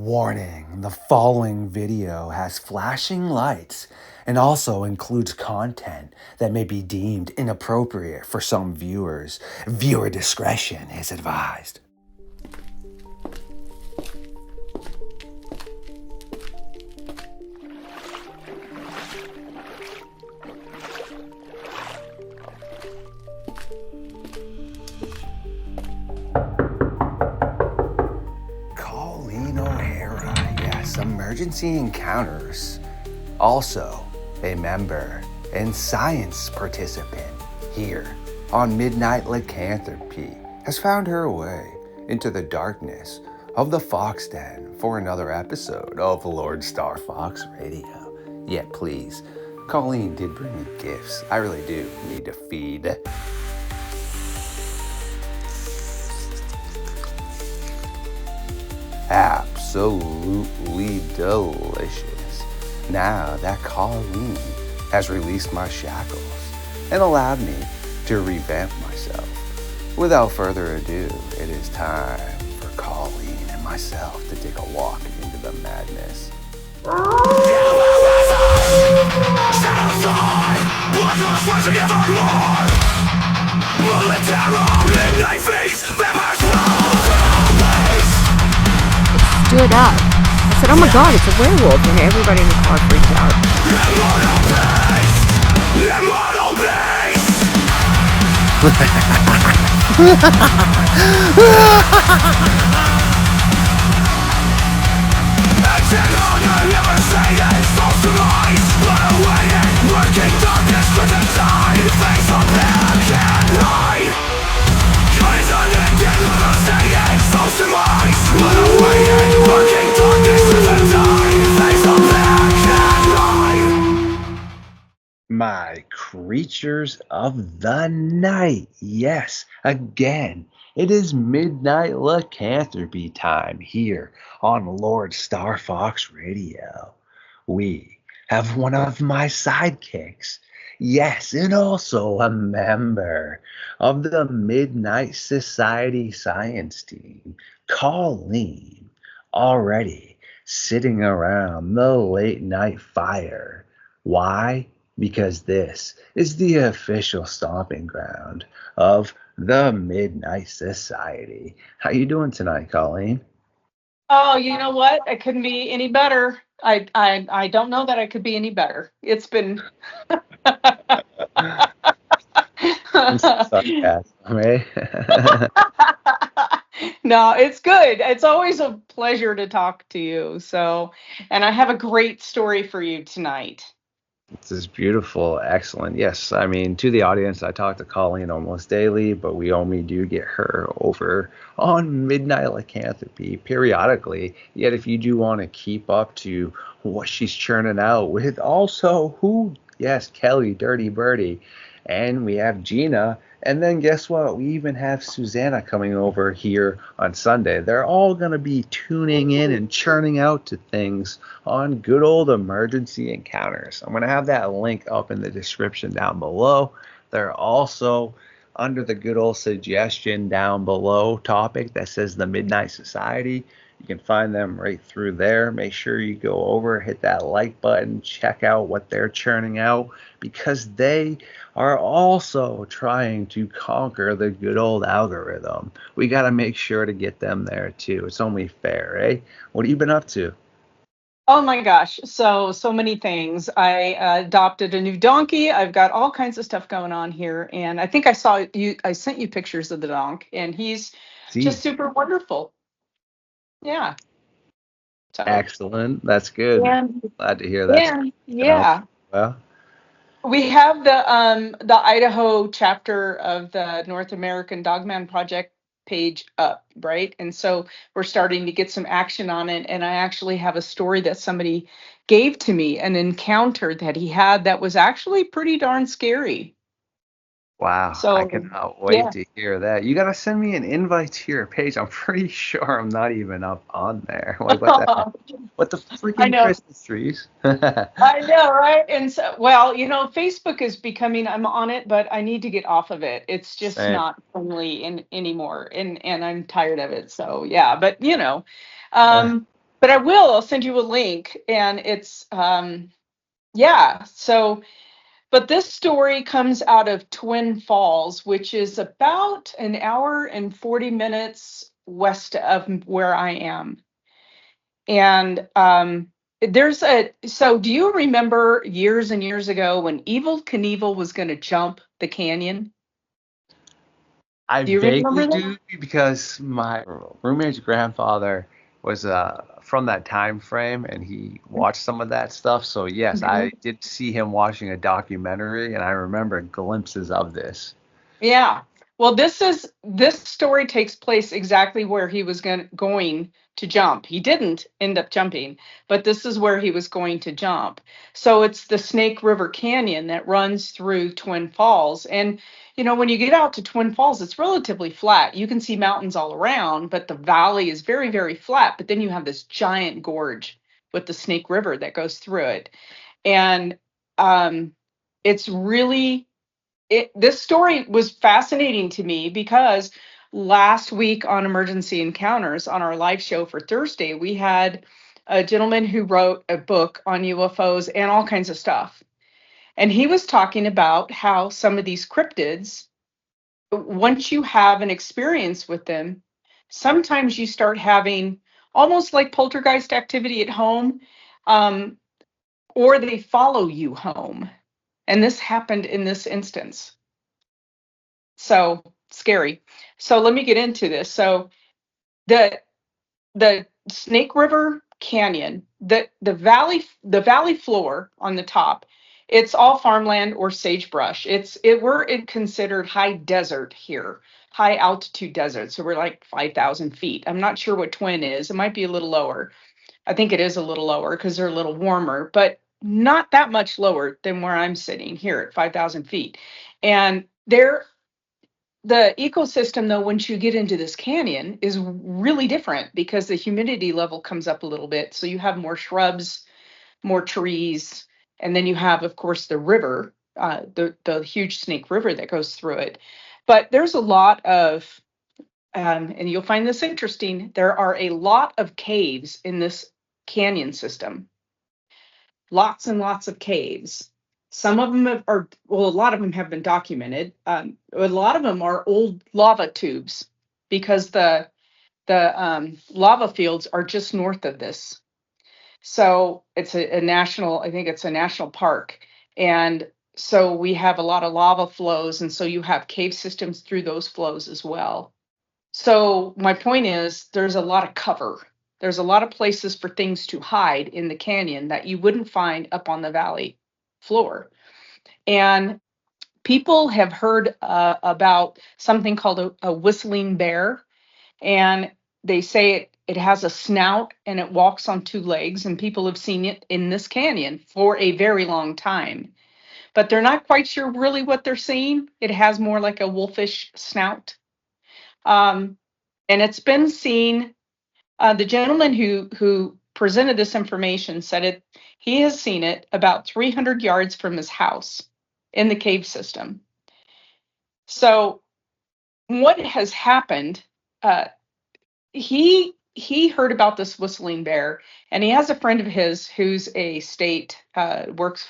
Warning, the following video has flashing lights and also includes content that may be deemed inappropriate for some viewers. Viewer discretion is advised. Emergency encounters. Also, a member and science participant here on Midnight Lycanthropy has found her way into the darkness of the Fox Den for another episode of LordeStarfox Radio. Yet please, Colleen did bring me gifts. I really do need to feed. Absolutely delicious. Now that Colleen has released my shackles and allowed me to revamp myself. Without further ado, it is time for Colleen and myself to take a walk into the madness. Stood up. I said, oh my god, it's a werewolf, and everybody in the car freaked out. My creatures of the night. Yes, again, it is Midnight Lycanthropy time here on LordeStarfox Radio. We have one of my sidekicks. Yes, and also a member of the Midnight Society science team, Colleen, already sitting around the late night fire. Why? Because this is the official stomping ground of the Midnight Society. How you doing tonight, Colleen? Oh, you know what? I couldn't be any better. I don't know that I could be any better. It's been Sarcasm, eh? No, it's good. It's always a pleasure to talk to you. So, and I have a great story for you tonight. This is beautiful, excellent. Yes, I mean, to the audience, I talk to Colleen almost daily, but we only do get her over on Midnight Lycanthropy periodically. Yet if you do want to keep up to what she's churning out with also who? Yes, Kelly, Dirty Birdie. And we have Gina. And then guess what? We even have Susanna coming over here on Sunday. They're all going to be tuning in and churning out to things on good old emergency encounters. I'm going to have that link up in the description down below. They're also under the good old suggestion down below topic that says the Midnight Society. You can find them right through there. Make sure you go over, hit that like button, check out what they're churning out, because they are also trying to conquer the good old algorithm. We got to make sure to get them there too. It's only fair, eh? What have you been up to? Oh my gosh, so many things. I adopted a new donkey. I've got all kinds of stuff going on here, and I think I saw you. I sent you pictures of the donk, and he's just super wonderful. Yeah. So, excellent. That's good. Glad to hear that. Yeah. Well, we have the Idaho chapter of the North American Dogman Project page up, right? And so we're starting to get some action on it. And I actually have a story that somebody gave to me, an encounter that he had that was actually pretty darn scary. Wow, so, I cannot wait to hear that. You got to send me an invite to your page. I'm pretty sure I'm not even up on there. Like, what the freaking Christmas trees? I know, right? And so, well, you know, Facebook is becoming, I'm on it, but I need to get off of it. It's just not friendly anymore. And I'm tired of it. So, yeah, but, you know, but I'll send you a link, and it's yeah. So, but this story comes out of Twin Falls, which is about an hour and 40 minutes west of where I am. And so do you remember years and years ago when Evil Knievel was going to jump the canyon? I Do you remember vaguely that? do because my roommate's grandfather was from that time frame and he watched some of that stuff. So yes, I Mhm. did see him watching a documentary and I remember glimpses of this. Yeah. Well, this story takes place exactly where he was going to jump. He didn't end up jumping, but this is where he was going to jump. So it's the Snake River Canyon that runs through Twin Falls. And when you get out to Twin Falls, it's relatively flat. You can see mountains all around, but the valley is very, very flat. But then you have this giant gorge with the Snake River that goes through it. And it's really this story was fascinating to me because last week on Emergency Encounters on our live show for Thursday, we had a gentleman who wrote a book on UFOs and all kinds of stuff. And he was talking about how some of these cryptids, once you have an experience with them, sometimes you start having almost like poltergeist activity at home, um, or they follow you home. And this happened in this instance. So scary. So let me get into this. So the the Snake River Canyon, the valley floor on the top, it's all farmland or sagebrush. We're considered high desert here, high altitude desert. So we're like 5,000 feet. I'm not sure what Twin is. It might be a little lower. I think it is a little lower because they're a little warmer, but not that much lower than where I'm sitting here at 5,000 feet. And the ecosystem, though, once you get into this canyon, is really different because the humidity level comes up a little bit. So you have more shrubs, more trees, and then you have, of course, the river, the huge Snake River that goes through it. But there's a lot of, and you'll find this interesting. There are a lot of caves in this canyon system, lots and lots of caves. Some of them well, a lot of them have been documented. A lot of them are old lava tubes because the lava fields are just north of this. So it's a national, I think it's a national park. And so we have a lot of lava flows. And so you have cave systems through those flows as well. So my point is there's a lot of cover. There's a lot of places for things to hide in the canyon that you wouldn't find up on the valley floor. And people have heard about something called a whistling bear. And they say it has a snout and it walks on two legs. And people have seen it in this canyon for a very long time. But they're not quite sure really what they're seeing. It has more like a wolfish snout. Um, and it's been seen. The gentleman who presented this information said it. He has seen it about 300 yards from his house in the cave system. So what has happened? Uh, he heard about this whistling bear, and he has a friend of his who's a state works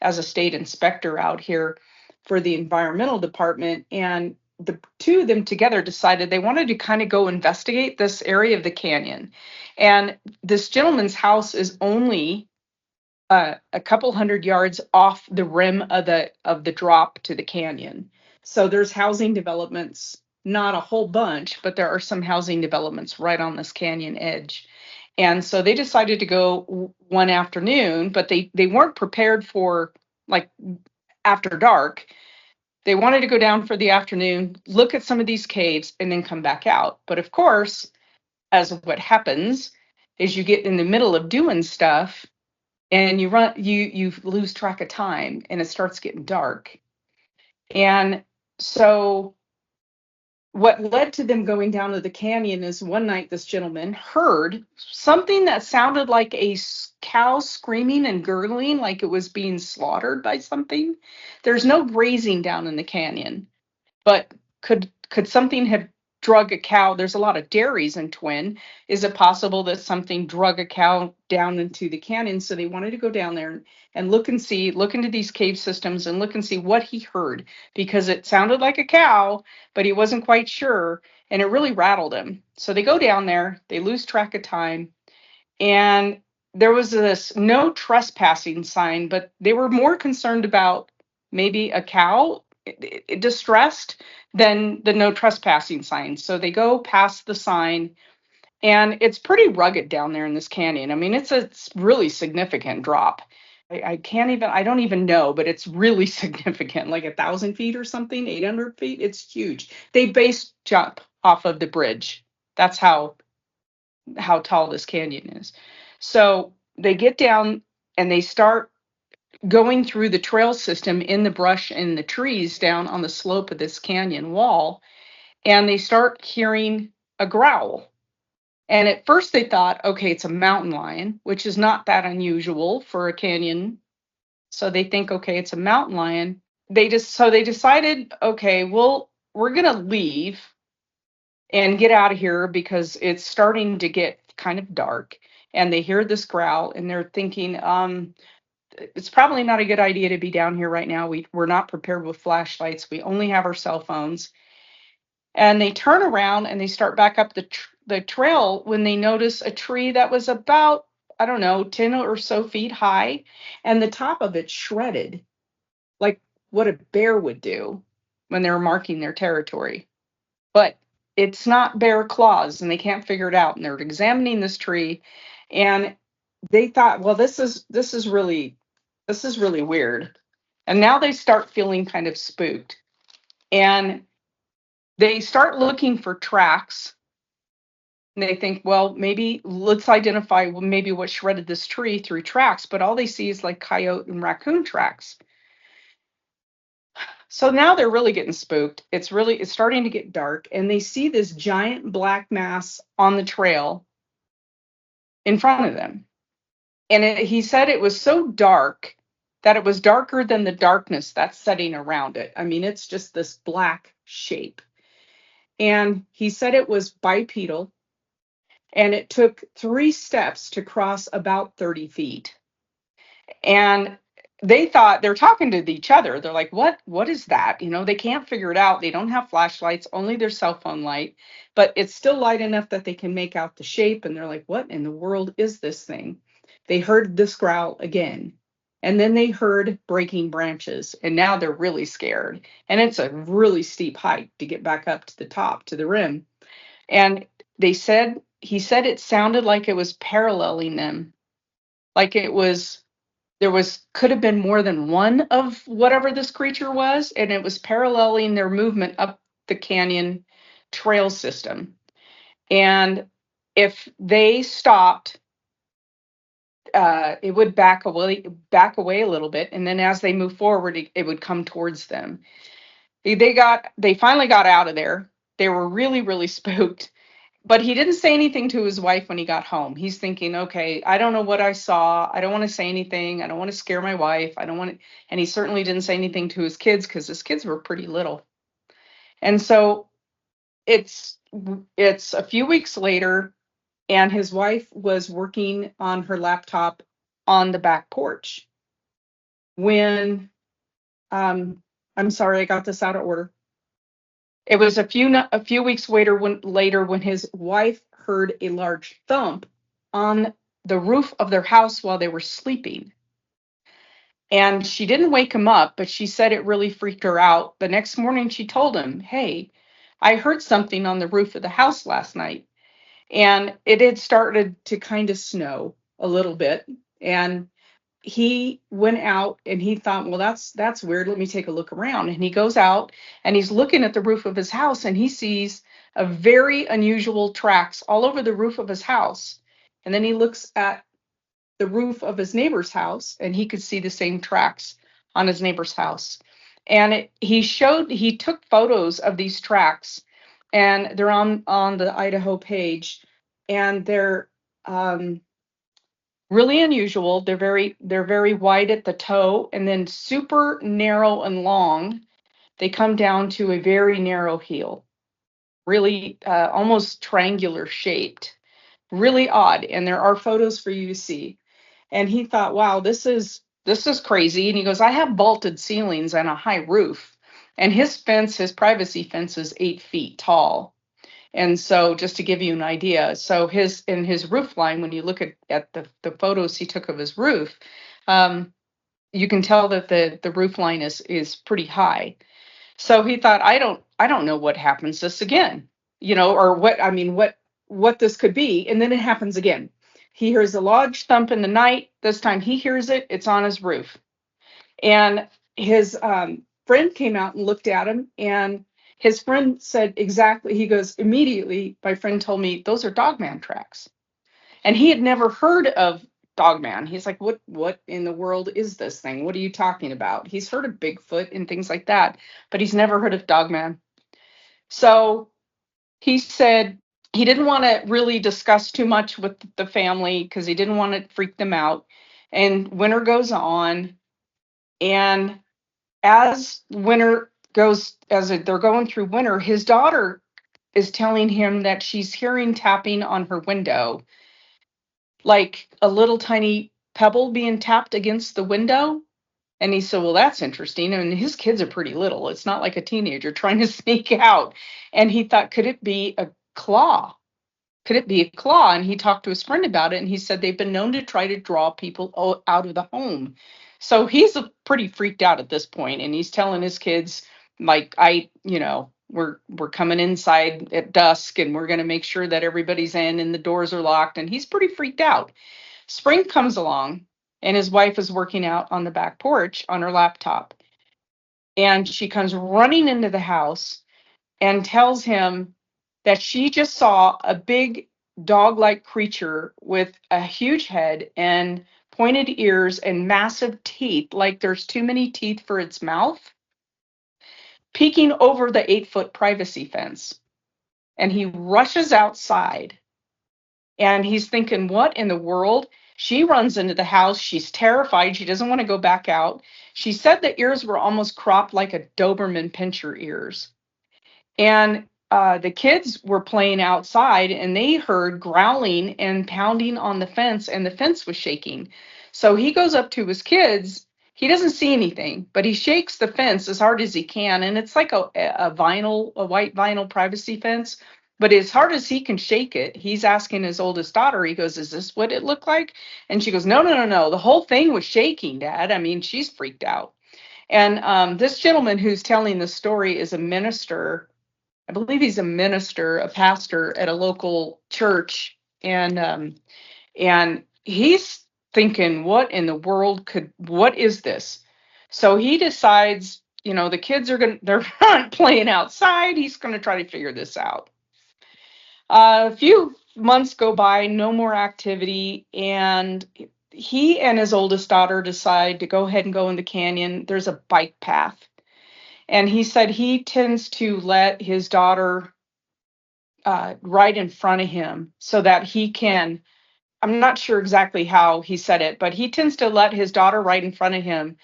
as a state inspector out here for the environmental department, and the two of them together decided they wanted to kind of go investigate this area of the canyon. And this gentleman's house is only a couple hundred yards off the rim of the drop to the canyon. So there's housing developments, not a whole bunch, but there are some housing developments right on this canyon edge. And so they decided to go one afternoon, but they weren't prepared for like after dark. They wanted to go down for the afternoon, look at some of these caves, and then come back out. But of course, as what happens is you get in the middle of doing stuff and you lose track of time and it starts getting dark. And so what led to them going down to the canyon is one night this gentleman heard something that sounded like a cow screaming and gurgling like it was being slaughtered by something. There's no grazing down in the canyon, but could something have drug a cow? There's a lot of dairies in Twin. Is it possible that something drug a cow down into the canyon? So they wanted to go down there and look into these cave systems and look and see what he heard, because it sounded like a cow, but he wasn't quite sure, and it really rattled him. So they go down there, they lose track of time, and there was this no trespassing sign, but they were more concerned about maybe a cow distressed than the no trespassing sign. So they go past the sign, and it's pretty rugged down there in this canyon. I mean, it's a really significant drop. I can't even, I don't even know, but it's really significant, like 1,000 feet or something, 800 feet. It's huge. They base jump off of the bridge. That's how tall this canyon is. So they get down and they start going through the trail system in the brush and the trees down on the slope of this canyon wall, and they start hearing a growl. And at first they thought, okay, it's a mountain lion, which is not that unusual for a canyon. So they think, okay, it's a mountain lion. They decided, okay, well, we're gonna leave and get out of here because it's starting to get kind of dark. And they hear this growl and they're thinking, it's probably not a good idea to be down here right now. We're not prepared with flashlights. We only have our cell phones. And they turn around and they start back up the trail when they notice a tree that was about, I don't know, 10 or so feet high, and the top of it shredded, like what a bear would do when they're marking their territory. But it's not bear claws, and they can't figure it out. And they're examining this tree, and they thought, well, this is really weird. And now they start feeling kind of spooked. And they start looking for tracks. And they think, well, maybe let's identify maybe what shredded this tree through tracks. But all they see is like coyote and raccoon tracks. So now they're really getting spooked. It's starting to get dark, and they see this giant black mass on the trail in front of them. And he said it was so dark that it was darker than the darkness that's setting around it. I mean, it's just this black shape. And he said it was bipedal, and it took 3 steps to cross about 30 feet. And they thought, they're talking to each other. They're like, what is that? You know, they can't figure it out. They don't have flashlights, only their cell phone light, but it's still light enough that they can make out the shape. And they're like, what in the world is this thing? They heard this growl again. And then they heard breaking branches. And now they're really scared. And it's a really steep hike to get back up to the top, to the rim. And he said it sounded like it was paralleling them. Like could have been more than one of whatever this creature was, and it was paralleling their movement up the canyon trail system. And if they stopped, it would back away a little bit, and then as they move forward, it would come towards them. They finally got out of there. They were really, really spooked. But he didn't say anything to his wife when he got home. He's thinking, okay, I don't know what I saw. I don't want to say anything. I don't want to scare my wife. I don't want to. And he certainly didn't say anything to his kids because his kids were pretty little. And so it's a few weeks later, and his wife was working on her laptop on the back porch when, I'm sorry, I got this out of order. It was a few weeks later when his wife heard a large thump on the roof of their house while they were sleeping. And she didn't wake him up, but she said it really freaked her out. The next morning she told him, "Hey, I heard something on the roof of the house last night." And it had started to kind of snow a little bit. And he went out and he thought, well, that's weird. Let me take a look around. And he goes out and he's looking at the roof of his house, and he sees a very unusual tracks all over the roof of his house. And then he looks at the roof of his neighbor's house, and he could see the same tracks on his neighbor's house. And he took photos of these tracks, and they're on the Idaho page, and they're really unusual. They're very wide at the toe, and then super narrow and long. They come down to a very narrow heel. really almost triangular shaped, really odd. And there are photos for you to see. And he thought, wow, this is crazy. And he goes, I have vaulted ceilings and a high roof. And his fence, his privacy fence, is 8 feet tall. And so just to give you an idea, so his roof line, when you look at the photos he took of his roof, um, you can tell that the roof line is pretty high. So he thought, I don't know what happens this again, or what, I mean, what this could be. And then it happens again. He hears a large thump in the night. This time he hears it. It's on his roof. And his friend came out and looked at him, and his friend said exactly, he goes, immediately, my friend told me those are Dogman tracks. And he had never heard of Dogman. He's like, what in the world is this thing? What are you talking about? He's heard of Bigfoot and things like that, but he's never heard of Dogman. So he said he didn't want to really discuss too much with the family because he didn't want to freak them out. And winter goes on, and as they're going through winter, his daughter is telling him that she's hearing tapping on her window, like a little tiny pebble being tapped against the window. And he said, well, that's interesting. And his kids are pretty little. It's not like a teenager trying to sneak out. And he thought, could it be a claw? Could it be a claw? And he talked to his friend about it. And he said they've been known to try to draw people out of the home. So he's pretty freaked out at this point. And he's telling his kids, like, we're coming inside at dusk, and we're going to make sure that everybody's in and the doors are locked. And he's pretty freaked out. Spring comes along, and his wife is working out on the back porch on her laptop. And she comes running into the house and tells him that she just saw a big dog-like creature with a huge head and pointed ears and massive teeth, like there's too many teeth for its mouth, peeking over the 8-foot privacy fence. And he rushes outside, and he's thinking, what in the world? She runs into the house. She's terrified. She doesn't want to go back out. She said the ears were almost cropped like a Doberman pinscher ears. And the kids were playing outside, and they heard growling and pounding on the fence, and the fence was shaking. So he goes up to his kids. He doesn't see anything, but he shakes the fence as hard as he can. And it's like a white vinyl privacy fence. But as hard as he can shake it, he's asking his oldest daughter, he goes, is this what it looked like? And she goes, no, no, no, no. The whole thing was shaking, Dad. I mean, she's freaked out. And this gentleman who's telling the story is a minister. I believe he's a minister, a pastor at a local church. And he's thinking, what in the world what is this? So he decides, the kids they're not playing outside. He's going to try to figure this out. A few months go by, no more activity, and he and his oldest daughter decide to go ahead and go in the canyon. There's a bike path. And he said he tends to let his daughter ride in front of him so that he can, I'm not sure exactly how he said it, but he tends to let his daughter ride in front of him,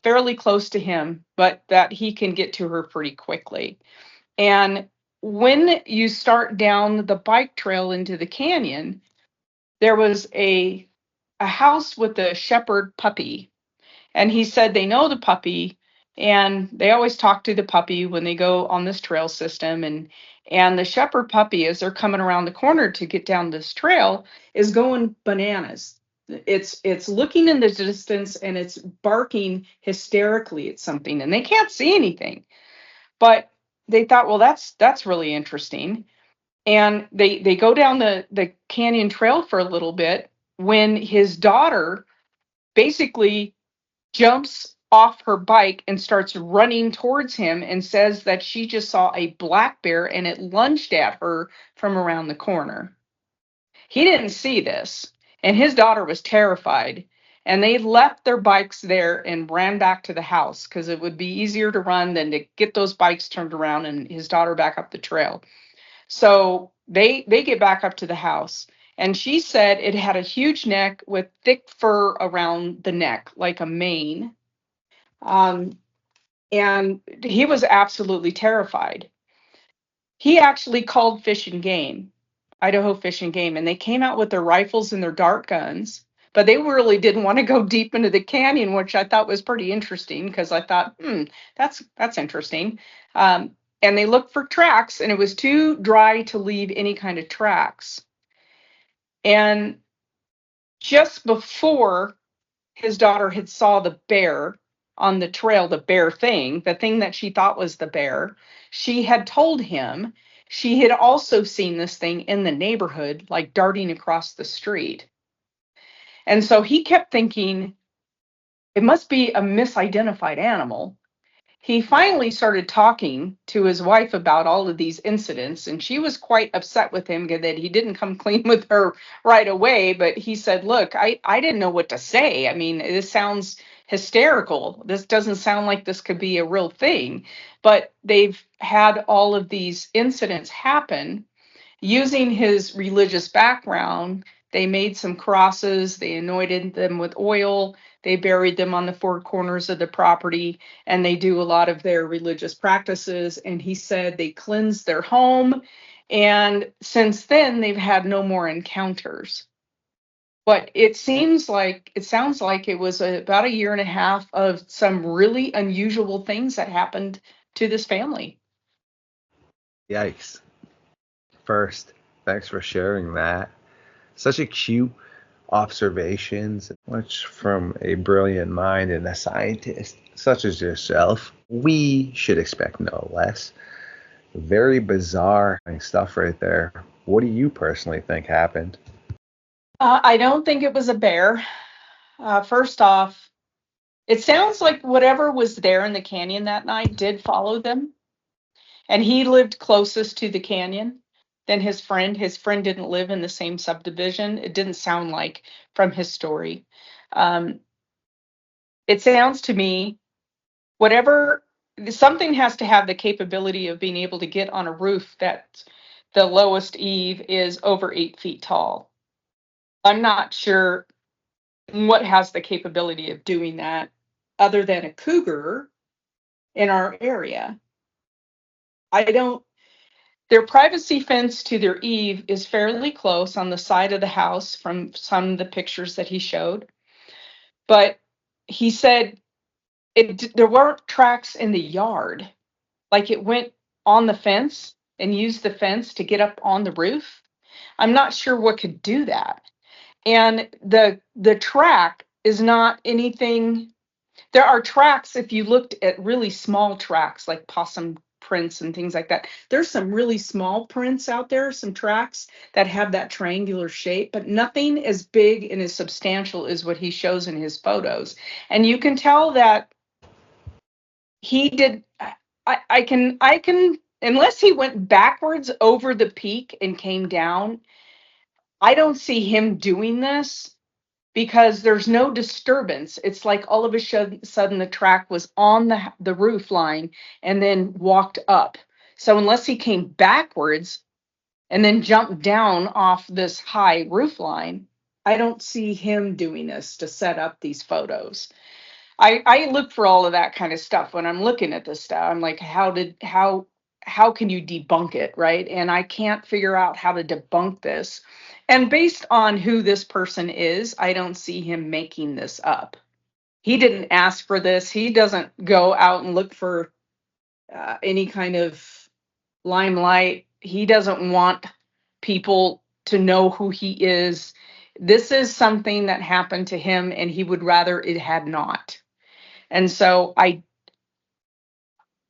fairly close to him, but that he can get to her pretty quickly. And when you start down the bike trail into the canyon, there was a house with a shepherd puppy. And he said they know the puppy, and they always talk to the puppy when they go on this trail system. And the shepherd puppy, as they're coming around the corner to get down this trail, is going bananas. It's looking in the distance, and it's barking hysterically at something, and they can't see anything. But they thought, well, that's really interesting. And they go down the canyon trail for a little bit when his daughter basically jumps off her bike and starts running towards him and says that she just saw a black bear and it lunged at her from around the corner. He didn't see this, and his daughter was terrified. And they left their bikes there and ran back to the house because it would be easier to run than to get those bikes turned around and his daughter back up the trail. So they get back up to the house. And she said it had a huge neck with thick fur around the neck, like a mane. And he was absolutely terrified. he actually called Fish and Game, Idaho Fish and Game, and they came out with their rifles and their dart guns. But they really didn't want to go deep into the canyon, which I thought was pretty interesting because I thought, that's interesting. And they looked for tracks, and it was too dry to leave any kind of tracks. And just before his daughter had saw the bear on the trail, the thing that she thought was the bear, she had told him she had also seen this thing in the neighborhood, like darting across the street. And so he kept thinking it must be a misidentified animal. He finally started talking to his wife about all of these incidents, and she was quite upset with him that he didn't come clean with her right away. But he said, look, I didn't know what to say. I mean, this sounds hysterical. This doesn't sound like this could be a real thing. But they've had all of these incidents happen. Using his religious background, they made some crosses, they anointed them with oil, they buried them on the four corners of the property, and they do a lot of their religious practices. And he said they cleansed their home. And since then, they've had no more encounters. But it sounds like it was about a year and a half of some really unusual things that happened to this family. Yikes. First, thanks for sharing that. Such a cute observations, much from a brilliant mind and a scientist such as yourself. We should expect no less. Very bizarre stuff right there. What do you personally think happened? I don't think it was a bear. First off, it sounds like whatever was there in the canyon that night did follow them. And he lived closest to the canyon than his friend. His friend didn't live in the same subdivision. It didn't sound like from his story. Um, it sounds to me, something has to have the capability of being able to get on a roof that the lowest eave is over 8 feet tall. I'm not sure what has the capability of doing that other than a cougar in our area. I don't Their privacy fence to their eave is fairly close on the side of the house from some of the pictures that he showed. But he said there weren't tracks in the yard. Like it went on the fence and used the fence to get up on the roof. I'm not sure what could do that. And the track is not anything. There are tracks, if you looked at really small tracks like possum prints and things like that. There's some really small prints out there, some tracks that have that triangular shape, but nothing as big and as substantial as what he shows in his photos. And you can tell that he did. I can, unless he went backwards over the peak and came down, I don't see him doing this because there's no disturbance. It's like all of a sudden the track was on the roof line and then walked up. So unless he came backwards and then jumped down off this high roof line, I don't see him doing this to set up these photos. I look for all of that kind of stuff when I'm looking at this stuff. I'm like, how can you debunk it, right? And I can't figure out how to debunk this. And based on who this person is, I don't see him making this up. He didn't ask for this. He doesn't go out and look for any kind of limelight. He doesn't want people to know who he is. This is something that happened to him, and he would rather it had not. And so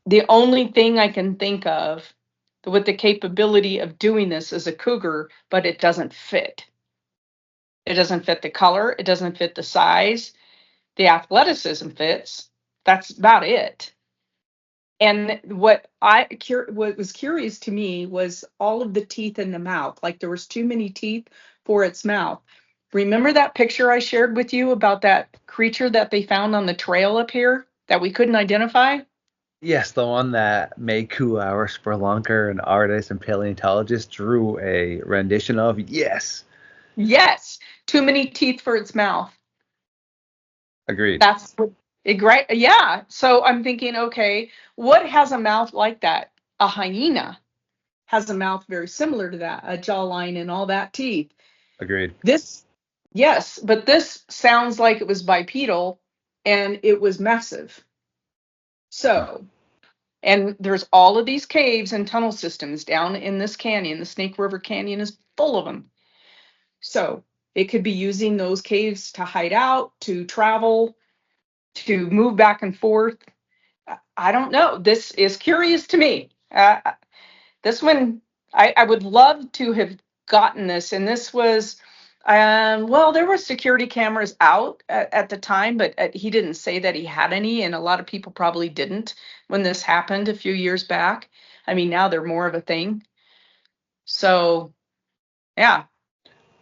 the only thing I can think of with the capability of doing this is a cougar, but it doesn't fit. It doesn't fit the color. It doesn't fit the size. The athleticism fits. That's about it. And what was curious to me was all of the teeth in the mouth. Like there was too many teeth for its mouth. Remember that picture I shared with you about that creature that they found on the trail up here that we couldn't identify? Yes, the one that Meku, our spelunker and artist and paleontologist, drew a rendition of. Yes. Yes. Too many teeth for its mouth. Agreed. That's what it great. Yeah. So I'm thinking, okay, what has a mouth like that? A hyena has a mouth very similar to that, a jawline and all that teeth. Agreed. Yes, but this sounds like it was bipedal and it was massive. So, and there's all of these caves and tunnel systems down in this canyon. The Snake River Canyon is full of them. So it could be using those caves to hide out, to travel, to move back and forth. I don't know. This is curious to me. This one, I would love to have gotten this. And this was, well, there were security cameras out at the time, but he didn't say that he had any. And a lot of people probably didn't when this happened a few years back. I mean, now they're more of a thing. So, yeah.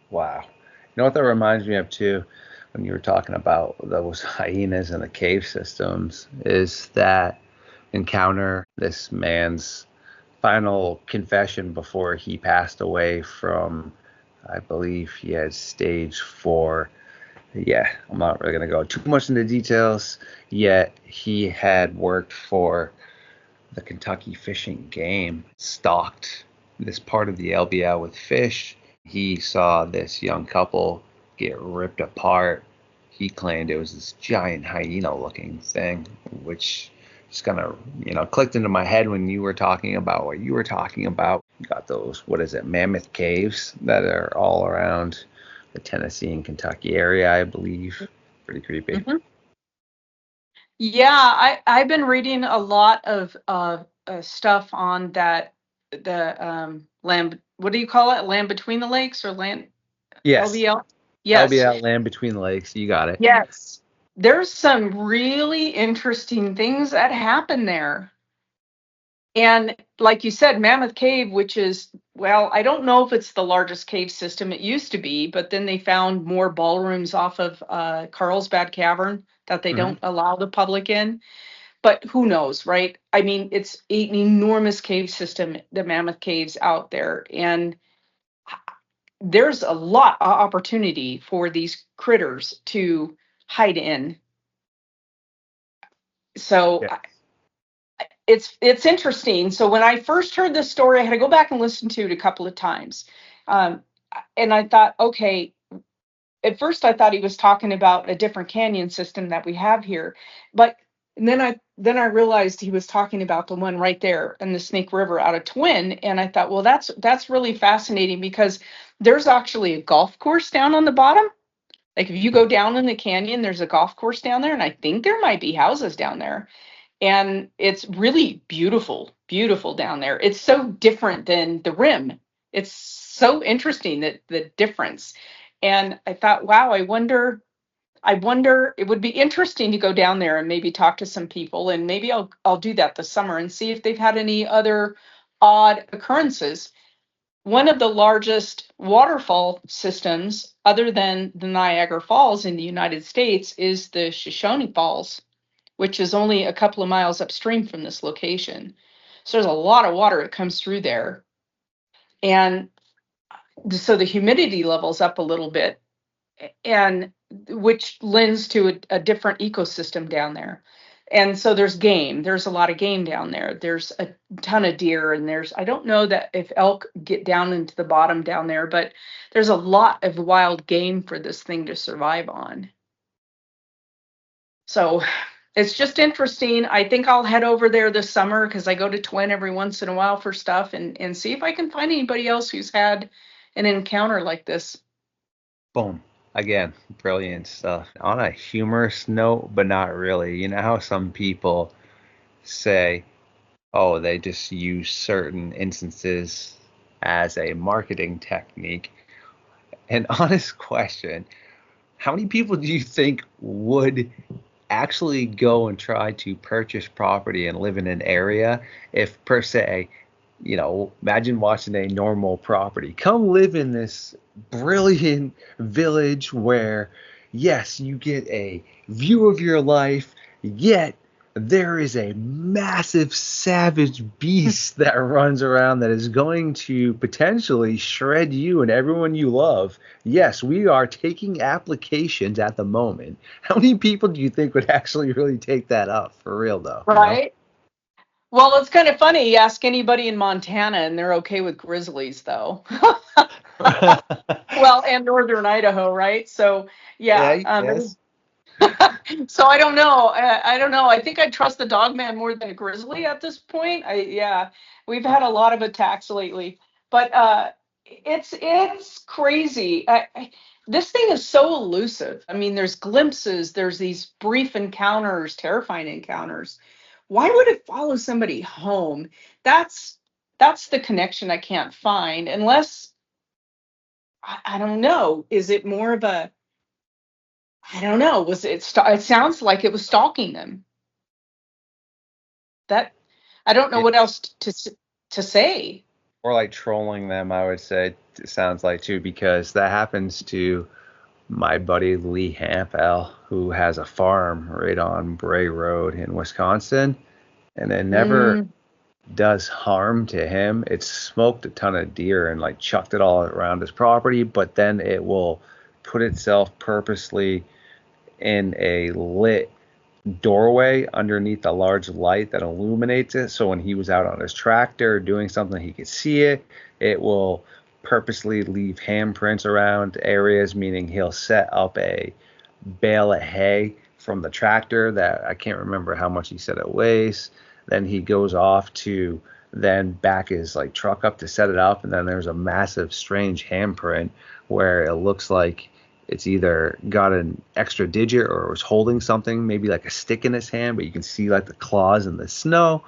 Wow. You know what that reminds me of too, when you were talking about those hyenas and the cave systems, is that encounter, this man's final confession before he passed away from, I believe he had stage 4. Yeah, I'm not really going to go too much into details, yet he had worked for the Kentucky Fish and Game, stocked this part of the LBL with fish. He saw this young couple get ripped apart. He claimed it was this giant hyena-looking thing, which just kind of, clicked into my head when you were talking about what you were talking about. You got those, mammoth caves that are all around the Tennessee and Kentucky area, I believe. Pretty creepy. Mm-hmm. Yeah, I've been reading a lot of stuff on that, the land. What do you call it? Land between the lakes or land? Yes. LBL. Yes. LBL, land between the lakes. You got it. Yes. There's some really interesting things that happen there. And like you said, Mammoth Cave, which is, well, I don't know if it's the largest cave system. It used to be, but then they found more ballrooms off of Carlsbad Cavern that they don't allow the public in. But who knows, right? I mean, it's an enormous cave system, the Mammoth Caves out there. And there's a lot of opportunity for these critters to hide in. So Yeah. it's interesting. So when I first heard this story, I had to go back and listen to it a couple of times. And I thought, okay, at first I thought he was talking about a different canyon system that we have here. But then I realized he was talking about the one right there in the Snake River out of Twin. And I thought, well, that's really fascinating because there's actually a golf course down on the bottom. Like if you go down in the canyon, there's a golf course down there, and I think there might be houses down there. And it's really beautiful, beautiful down there. It's so different than the rim. It's so interesting that the difference. And I thought, wow, I wonder it would be interesting to go down there and maybe talk to some people, and maybe I'll do that this summer and see if they've had any other odd occurrences. One of the largest waterfall systems other than the Niagara Falls in the United States is the Shoshone Falls, which is only a couple of miles upstream from this location. So there's a lot of water that comes through there. And so the humidity level's up a little bit, and which lends to a different ecosystem down there. And so there's a lot of game down there. There's a ton of deer, and I don't know that if elk get down into the bottom down there, but there's a lot of wild game for this thing to survive on. So it's just interesting. I think I'll head over there this summer because I go to Twin every once in a while for stuff, and see if I can find anybody else who's had an encounter like this. Boom. Again, brilliant stuff. On a humorous note, but not really. You know how some people say, oh, they just use certain instances as a marketing technique. An honest question, how many people do you think would actually go and try to purchase property and live in an area if, per se, imagine watching a normal property. Come live in this brilliant village where, yes, you get a view of your life, yet there is a massive savage beast that runs around that is going to potentially shred you and everyone you love. Yes, we are taking applications at the moment. How many people do you think would actually really take that up for real, though? Right. Well, it's kind of funny. You ask anybody in Montana, and they're okay with grizzlies, though. Well, and northern Idaho, right? So, Yeah, yeah. yes. So I don't know. I don't know. I think I trust the Dogman more than a grizzly at this point. Yeah, we've had a lot of attacks lately, but it's crazy. This thing is so elusive. I mean, there's glimpses. There's these brief encounters, terrifying encounters. Why would it follow somebody home? That's that's the connection I can't find, unless I don't know. Is it more of a, I don't know. Was it? It sounds like it was stalking them. That I don't know Yeah. what else to say. Or like trolling them, I would say it sounds like too, because that happens to my buddy Lee Hampel, who has a farm right on Bray Road in Wisconsin, and it never Mm, does harm to him. It's smoked a ton of deer and like chucked it all around his property, but then it will put itself purposely in a lit doorway underneath a large light that illuminates it. So when he was out on his tractor doing something, he could see it. It will purposely leave handprints around areas, meaning he'll set up a bale of hay from the tractor that I can't remember how much he said it weighs. Then he goes off to then back his like truck up to set it up, and then there's a massive strange handprint where it looks like it's either got an extra digit or was holding something, maybe like a stick in his hand, but you can see like the claws in the snow.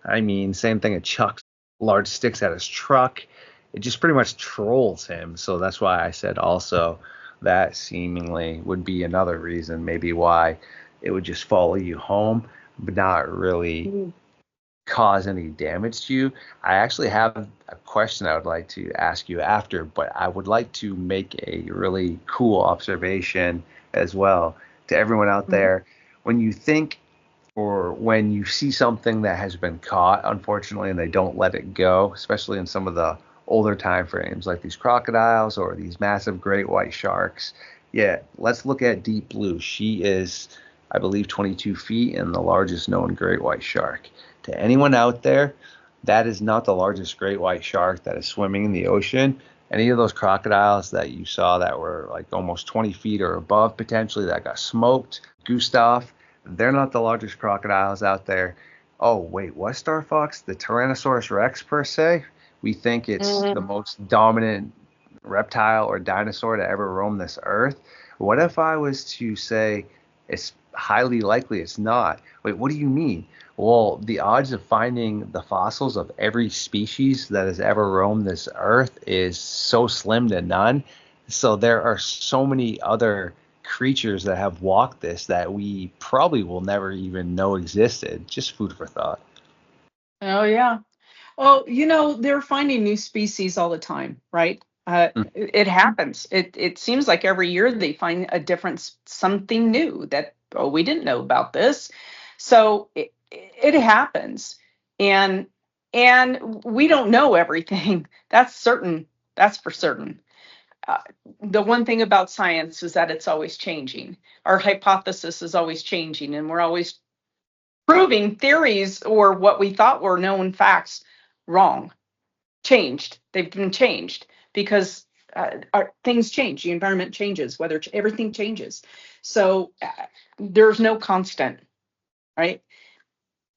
I mean, same thing. It chucks large sticks at his truck. It just pretty much trolls him. So that's why I said also that seemingly would be another reason, maybe why it would just follow you home, but not really mm, cause any damage to you. I actually have a question I would like to ask you after, but I would like to make a really cool observation as well to everyone out mhm. there. When you think or when you see something that has been caught, unfortunately, and they don't let it go, especially in some of the older time frames like these crocodiles or these massive great white sharks. Yeah, let's look at Deep Blue. She is, I believe, 22 feet and the largest known great white shark. To anyone out there, that is not the largest great white shark that is swimming in the ocean. Any of those crocodiles that you saw that were like almost 20 feet or above potentially that got smoked, Gustav, they're not the largest crocodiles out there. Oh, wait, what, Star Fox? The Tyrannosaurus Rex, per se? We think it's the Mhm. most dominant reptile or dinosaur to ever roam this earth. What if I was to say it's highly likely it's not? Wait, what do you mean? Well, the odds of finding the fossils of every species that has ever roamed this earth is so slim to none. So there are so many other creatures that have walked this that we probably will never even know existed. Just food for thought. Oh yeah. Well, they're finding new species all the time, right? It happens. It seems like every year they find a different something new that, oh, we didn't know about this. So it happens, and we don't know everything. That's certain. That's for certain. Uh, the one thing about science is that it's always changing. Our hypothesis is always changing, and we're always proving theories or what we thought were known facts wrong, changed. They've been changed because things change. The environment changes, everything changes. So there's no constant, right?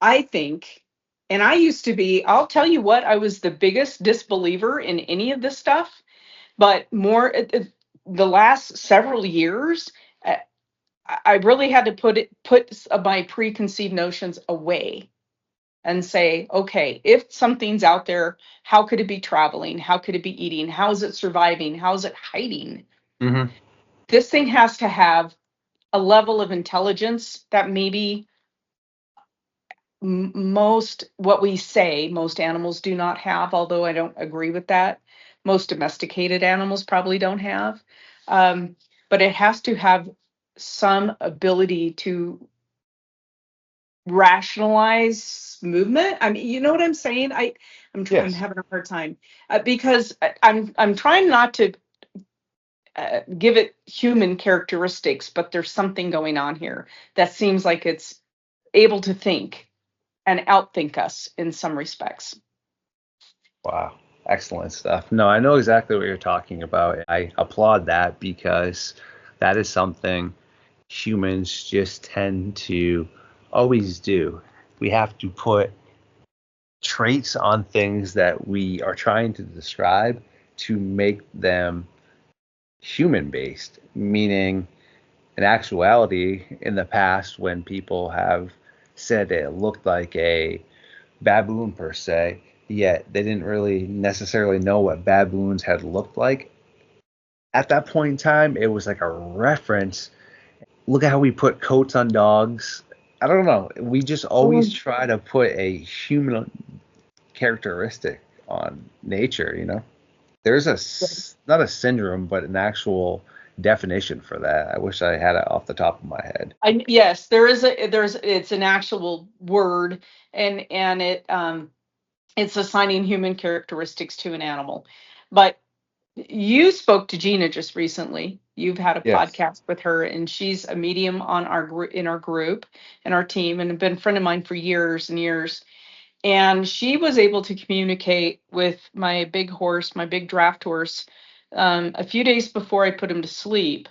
I think, and I used to be, I'll tell you what, I was the biggest disbeliever in any of this stuff, but more the last several years, uh, I really had to put my preconceived notions away and say, okay, if something's out there, how could it be traveling? How could it be eating? How is it surviving? How is it hiding? Mm-hmm. This thing has to have a level of intelligence that maybe most, what we say, most animals do not have, although I don't agree with that. Most domesticated animals probably don't have. Um, but it has to have some ability to rationalize movement. I mean, you know what I'm saying? I'm Yes. having a hard time because I'm trying not to give it human characteristics, but there's something going on here that seems like it's able to think. and outthink us in some respects. Wow. Excellent stuff. No, I know exactly what you're talking about. I applaud that because that is something humans just tend to always do. We have to put traits on things that we are trying to describe to make them human based, meaning in actuality, in the past, when people have said it looked like a baboon per se, yet they didn't really necessarily know what baboons had looked like. At that point in time, it was like a reference. Look at how we put coats on dogs. I don't know. We just always try to put a human characteristic on nature, you know? There's not a syndrome, but an actual definition for that. I wish I had it off the top of my head. Yes, it's an actual word, and it's assigning human characteristics to an animal. But you spoke to Gina just recently. You've had a Yes. podcast with her, and she's a medium on in our group and our team, and been a friend of mine for years and years. And she was able to communicate with my big horse, my big draft horse, a few days before I put him to sleep.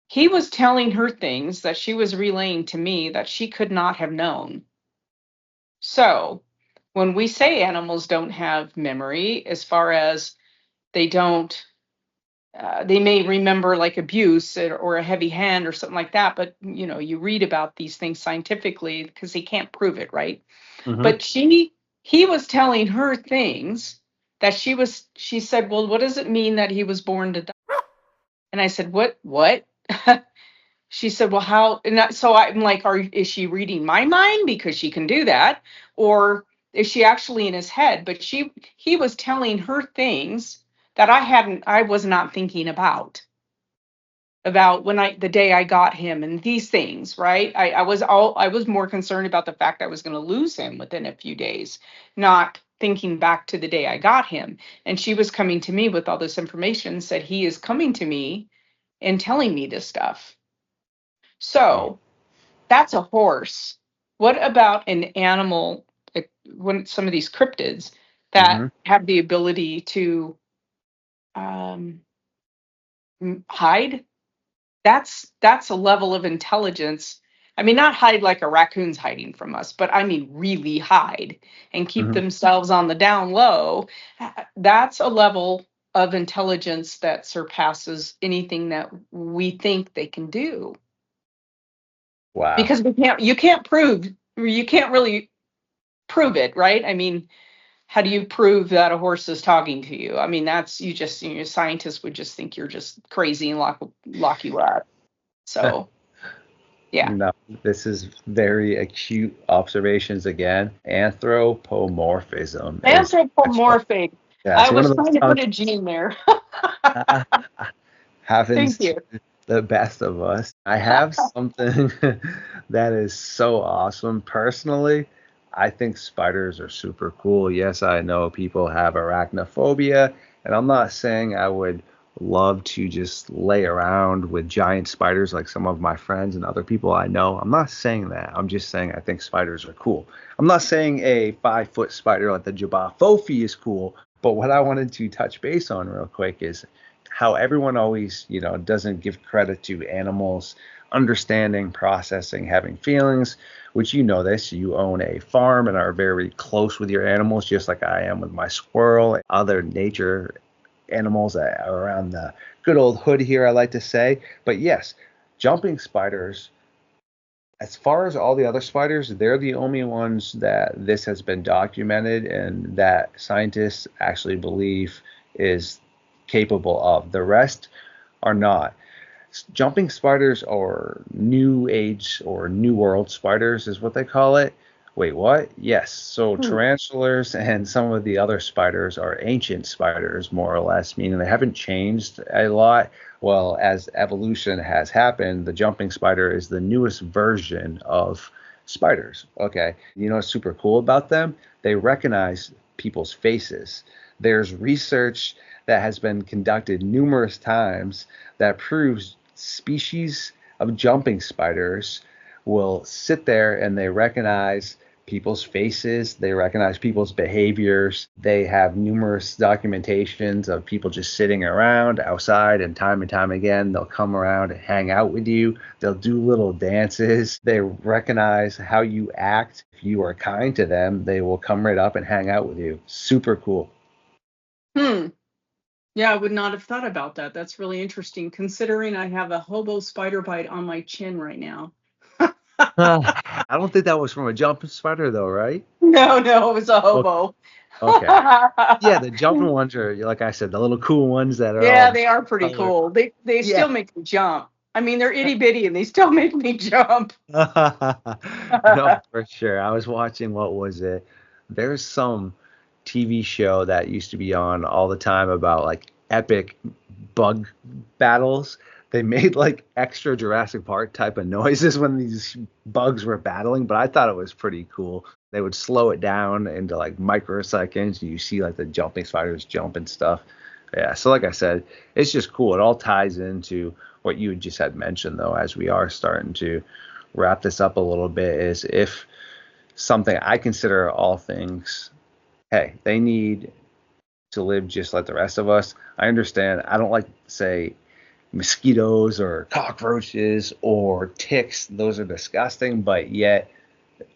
He was telling her things that she was relaying to me that she could not have known. So, when we say animals don't have memory, as far as they don't, they may remember like abuse or a heavy hand or something like that, but you read about these things scientifically because they can't prove it, right? Mm-hmm. But he was telling her things that she said, well, what does it mean that he was born to die? And I said, what? She said, well, how? So I'm like, is she reading my mind because she can do that? Or is she actually in his head? But he was telling her things that I was not thinking about the day I got him and these things, right? I was more concerned about the fact I was going to lose him within a few days, not thinking back to the day I got him. And she was coming to me with all this information, said he is coming to me and telling me this stuff. Wow. So that's a horse. What about an animal, like when some of these cryptids that Mm-hmm. have the ability to um, hide? That's a level of intelligence. I mean, not hide like a raccoon's hiding from us, but I mean really hide and keep Mm-hmm. themselves on the down low. That's a level of intelligence that surpasses anything that we think they can do. Wow. Because you can't really prove it, right? I mean, how do you prove that a horse is talking to you? I mean, that's scientists would just think you're just crazy and lock you up. So, yeah. No, this is very acute observations again. Anthropomorphism is actually, Anthropomorphic. yeah, it's I one was of those trying to put tongue a G in there. happens Thank to you. the best of us. I have something that is so awesome. Personally, I think spiders are super cool. Yes, I know people have arachnophobia, and I'm not saying I would love to just lay around with giant spiders like some of my friends and other people I know. I'm not saying that. I'm just saying I think spiders are cool. I'm not saying a 5 foot spider like the Jabba Fofi is cool, but what I wanted to touch base on real quick is how everyone always, doesn't give credit to animals understanding, processing, having feelings, which this, you own a farm and are very close with your animals, just like I am with my squirrel, and other nature animals that are around the good old hood here, I like to say. But yes, jumping spiders, as far as all the other spiders, they're the only ones that this has been documented and that scientists actually believe is capable of. The rest are not. Jumping spiders or new age or new world spiders is what they call it. Wait, what? Yes. So Hmm. tarantulas and some of the other spiders are ancient spiders, more or less, meaning they haven't changed a lot. Well, as evolution has happened, the jumping spider is the newest version of spiders. Okay. You know what's super cool about them? They recognize people's faces. There's research that has been conducted numerous times that proves species of jumping spiders will sit there and they recognize people's faces. They recognize people's behaviors. They have numerous documentations of people just sitting around outside, and time again, they'll come around and hang out with you. They'll do little dances. They recognize how you act. If you are kind to them, they will come right up and hang out with you. Super cool. Yeah, I would not have thought about that. That's really interesting, considering I have a hobo spider bite on my chin right now. I don't think that was from a jumping spider, though, right? No, it was a Okay. hobo. Okay. Yeah, the jumping ones are, like I said, the little cool ones that are Yeah, all they are pretty color. cool. They Yeah. still make me jump. I mean, they're itty bitty and they still make me jump. No, for sure. I was watching, what was it? There's some TV show that used to be on all the time about like epic bug battles. They made like extra Jurassic Park type of noises when these bugs were battling, but I thought it was pretty cool. They would slow it down into like microseconds. You see like the jumping spiders jump and stuff. Yeah, so like I said, it's just cool. It all ties into what you just had mentioned, though, as we are starting to wrap this up a little bit, is if something I consider all things, hey, they need to live just like the rest of us. I understand. I don't like, say, mosquitoes or cockroaches or ticks. Those are disgusting, but yet,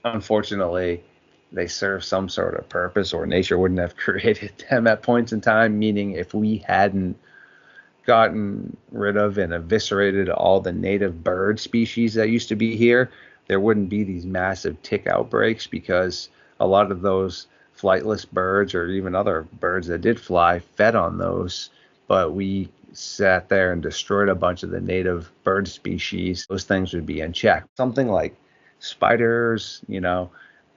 unfortunately, they serve some sort of purpose, or nature wouldn't have created them at points in time, meaning if we hadn't gotten rid of and eviscerated all the native bird species that used to be here, there wouldn't be these massive tick outbreaks, because a lot of those flightless birds, or even other birds that did fly, fed on those. But we sat there and destroyed a bunch of the native bird species. Those things would be in check. Something like spiders,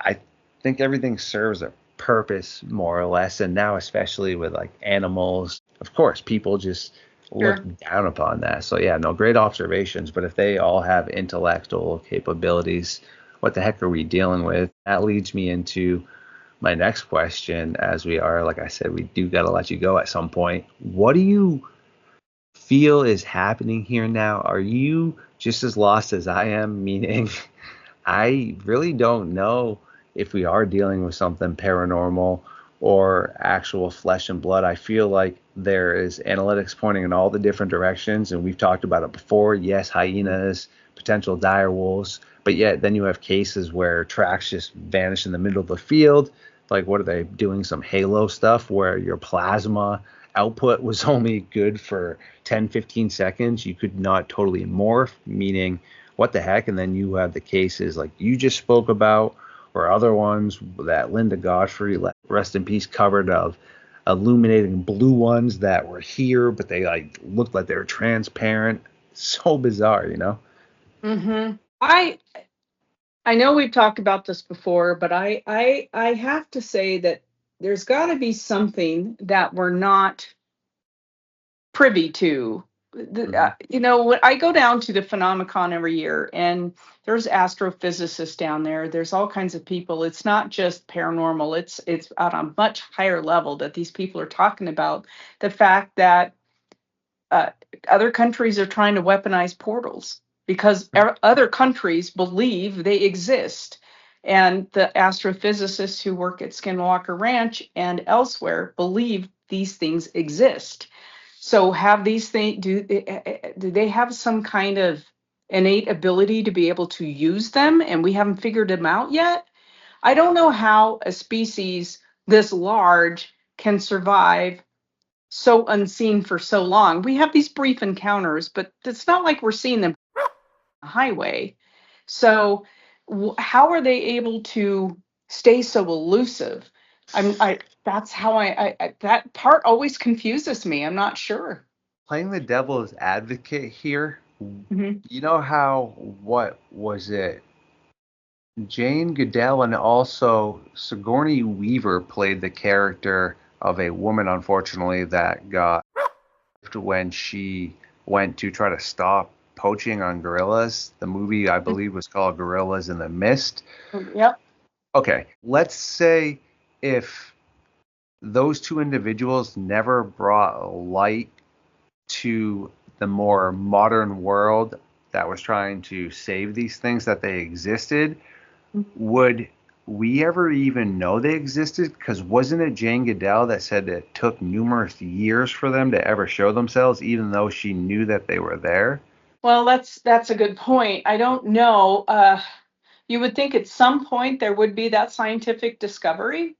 I think everything serves a purpose, more or less. And now, especially with like animals, of course, people just look Sure. down upon that. So yeah, no, great observations. But if they all have intellectual capabilities, what the heck are we dealing with? That leads me into my next question, as we are, like I said, we do got to let you go at some point. What do you feel is happening here now? Are you just as lost as I am? Meaning, I really don't know if we are dealing with something paranormal or actual flesh and blood. I feel like there is analytics pointing in all the different directions, and we've talked about it before. Yes, hyenas, potential dire wolves, but yet then you have cases where tracks just vanish in the middle of the field. Like, what are they doing? Some Halo stuff where your plasma output was only good for 10, 15 seconds. You could not totally morph, meaning what the heck? And then you have the cases like you just spoke about, or other ones that Linda Godfrey, rest in peace, covered, of illuminating blue ones that were here, but they like looked like they were transparent. So bizarre, Mm-hmm. I know we've talked about this before, but I have to say that there's got to be something that we're not privy to. Mm-hmm. When I go down to the Phenomenon every year, and there's astrophysicists down there. There's all kinds of people. It's not just paranormal. It's at a much higher level that these people are talking about the fact that uh, other countries are trying to weaponize portals because other countries believe they exist. And the astrophysicists who work at Skinwalker Ranch and elsewhere believe these things exist. So have these things, do they have some kind of innate ability to be able to use them and we haven't figured them out yet? I don't know how a species this large can survive so unseen for so long. We have these brief encounters, but it's not like we're seeing them on the highway. So how are they able to stay so elusive? That's how that part always confuses me. I'm not sure. Playing the devil's advocate here, Mhm. you know how, what was it? Jane Goodell and also Sigourney Weaver played the character of a woman, unfortunately, that got when she went to try to stop poaching on gorillas. The movie, I believe, was called Gorillas in the Mist. Yep. Okay, let's say if those two individuals never brought light to the more modern world that was trying to save these things, that they existed, would we ever even know they existed? Because wasn't it Jane Goodell that said it took numerous years for them to ever show themselves, even though she knew that they were there? Well, that's a good point. I don't know. You would think at some point there would be that scientific discovery,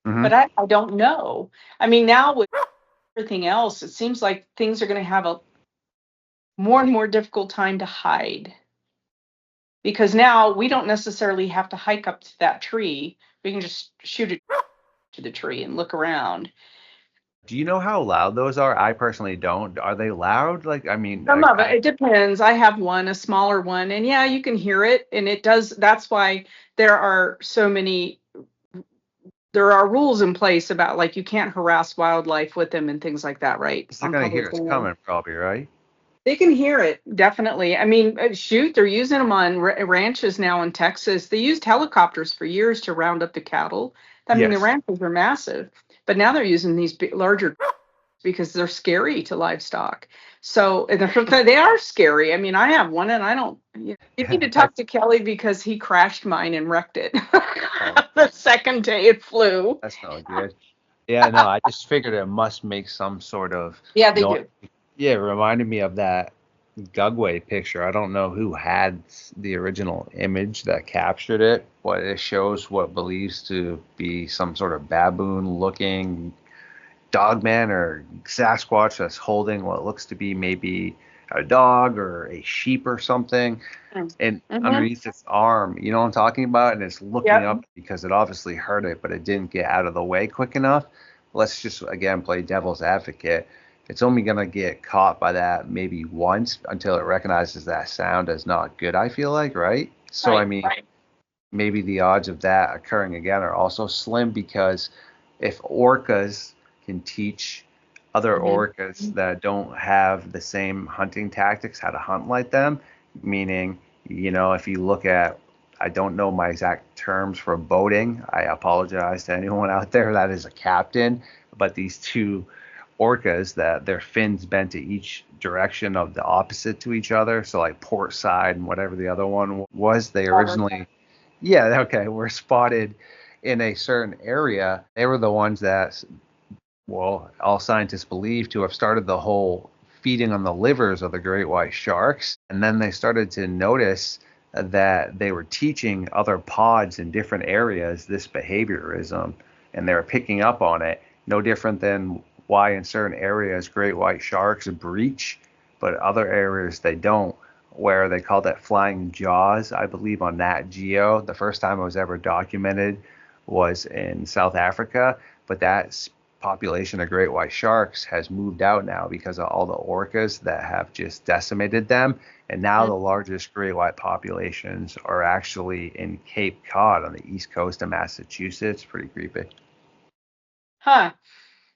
Hmm. but I don't know. I mean, now with everything else, it seems like things are going to have a more and more difficult time to hide because now we don't necessarily have to hike up to that tree. We can just shoot it to the tree and look around. Do you know how loud those are? I personally don't. Are they loud? Like, I mean, Some of it, it depends. I have one, a smaller one, and yeah, you can hear it, and it does. That's why there are so many. There are rules in place about like you can't harass wildlife with them and things like that, right? they're On gonna hear public us land. coming, probably, right? They can hear it, definitely. I mean, shoot, they're using them on ranches now in Texas. They used helicopters for years to round up the cattle. I mean, the Yes. ranches are massive, but now they're using these larger because they're scary to livestock. So and they are scary. I mean, I have one, and I don't. You need to talk That's to Kelly because he crashed mine and wrecked it oh, the second day it flew. that's not good. Yeah, no, I just figured it must make some sort of Yeah, they noise. do. Yeah, it reminded me of that Gugway picture. I don't know who had the original image that captured it, but it shows what believes to be some sort of baboon-looking Dogman or Sasquatch that's holding what looks to be maybe a dog or a sheep or something, and Mm-hmm. underneath its arm, you know what I'm talking about? And it's looking Yep. up because it obviously heard it, but it didn't get out of the way quick enough. Let's just again play devil's advocate. It's only gonna get caught by that maybe once until it recognizes that sound as not good, I feel like, right? So I Right. mean, Right. maybe the odds of that occurring again are also slim because if orcas can teach other orcas Mm-hmm. that don't have the same hunting tactics how to hunt like them, meaning, if you look at, I don't know my exact terms for boating. I apologize to anyone out there that is a captain, but these two orcas that their fins bent to each direction of the opposite to each other, so like port side and whatever the other one was, they originally, yeah, okay, were spotted in a certain area. They were the ones that, well, all scientists believe to have started the whole feeding on the livers of the great white sharks. And then they started to notice that they were teaching other pods in different areas this behaviorism, and they were picking up on it. No different than why in certain areas great white sharks breach, but other areas they don't. Where they call that flying jaws, I believe, on Nat Geo. The first time it was ever documented was in South Africa, but that population of great white sharks has moved out now because of all the orcas that have just decimated them. And now the largest great white populations are actually in Cape Cod on the east coast of Massachusetts. Pretty creepy. Huh.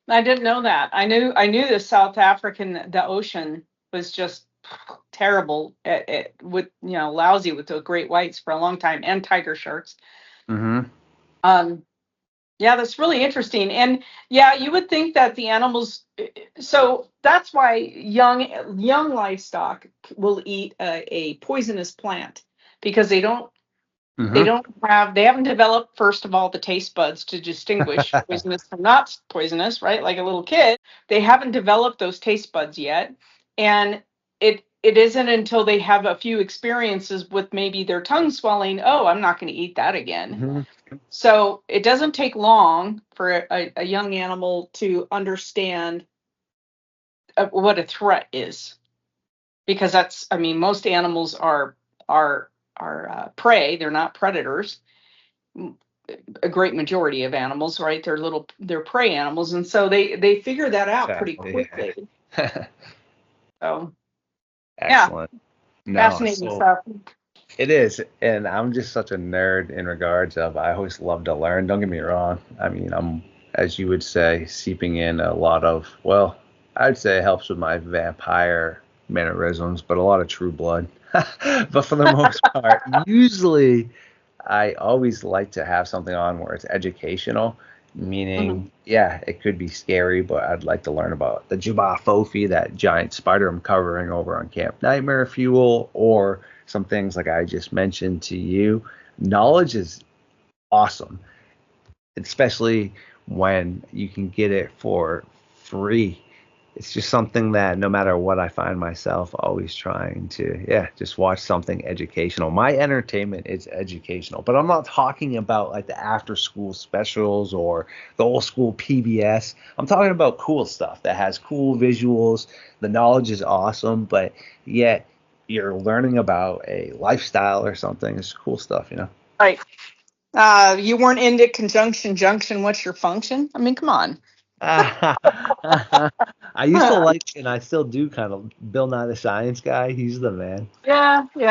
I didn't know that. I knew the South African, the ocean was just terrible with lousy with the great whites for a long time and tiger sharks. Mm-hmm. Um, yeah, that's really interesting. And yeah, you would think that the animals. So that's why young livestock will eat a poisonous plant because Mm-hmm. they haven't developed, first of all, the taste buds to distinguish poisonous from not poisonous, right? Like a little kid, they haven't developed those taste buds yet. And it isn't until they have a few experiences with maybe their tongue swelling, oh, I'm not going to eat that again. Mm-hmm. So it doesn't take long for a young animal to understand what a threat is, because I mean, most animals are prey. They're not predators. A great majority of animals, right? They're prey animals, and so they figure that out pretty Exactly. quickly. So yeah, Excellent. No, fascinating so stuff. it is, and I'm just such a nerd in regards of I always love to learn. Don't get me wrong. I mean, I'm, as you would say, seeping in a lot of, well, I'd say it helps with my vampire mannerisms, but a lot of true blood. But for the most part, usually I always like to have something on where it's educational, Mhm. meaning, yeah, it could be scary, but I'd like to learn about the Jubah Fofi, that giant spider I'm covering over on Camp Nightmare Fuel, or some things like I just mentioned to you. Knowledge is awesome, especially when you can get it for free. It's just something that no matter what, I find myself always trying to, yeah, just watch something educational. My entertainment is educational, but I'm not talking about like the after school specials or the old school PBS. I'm talking about cool stuff that has cool visuals. The knowledge is awesome, but yet you're learning about a lifestyle or something. It's cool stuff, you know? Right. You weren't into conjunction junction. What's your function? I mean, come on. I used to like, and I still do kind of, Bill Nye the Science Guy. He's the man. Yeah. You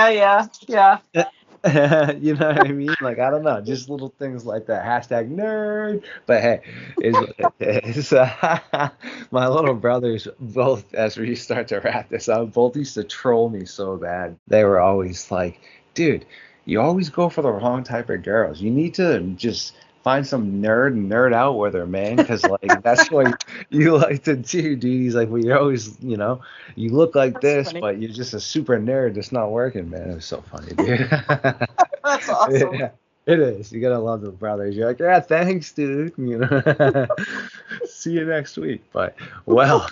know what I mean? Like, I don't know, just little things like that. Hashtag nerd. But hey, is what it is. My little brothers both, as we start to wrap this up, both used to troll me so bad. They were always like, dude, you always go for the wrong type of girls. You need to just find some nerd and nerd out with her, man, because like that's what you like to do, dude. He's like, well, you're always, you look like That's this, funny. but you're just a super nerd that's not working, man. It was so funny, dude. That's awesome. Yeah, it is. You gotta love the brothers. You're like, yeah, thanks, dude. See you next week. But well,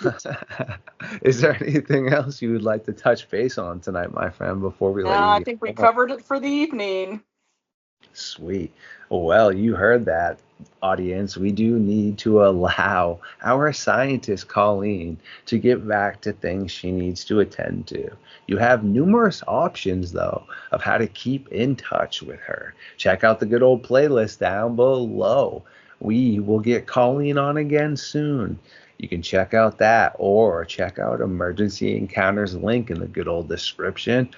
is there anything else you would like to touch base on tonight, my friend, before we No, let I you think we go? covered it for the evening. Sweet. Well, you heard that, audience. We do need to allow our scientist, Colleen, to get back to things she needs to attend to. You have numerous options, though, of how to keep in touch with her. Check out the good old playlist down below. We will get Colleen on again soon. You can check out that or check out Emergency Encounters link in the good old description.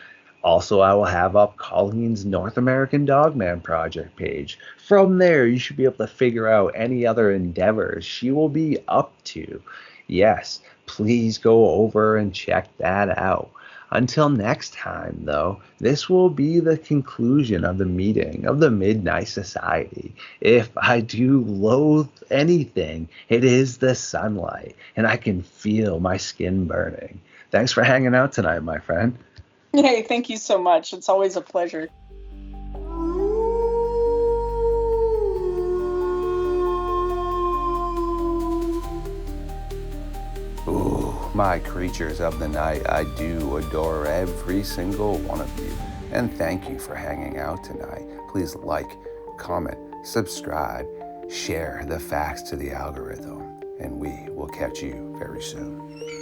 Also, I will have up Colleen's North American Dogman project page. From there, you should be able to figure out any other endeavors she will be up to. Yes, please go over and check that out. Until next time, though, this will be the conclusion of the meeting of the Midnight Society. If I do loathe anything, it is the sunlight, and I can feel my skin burning. Thanks for hanging out tonight, my friend. Hey, thank you so much. It's always a pleasure. Ooh, my creatures of the night, I do adore every single one of you. And thank you for hanging out tonight. Please like, comment, subscribe, share the facts to the algorithm, and we will catch you very soon.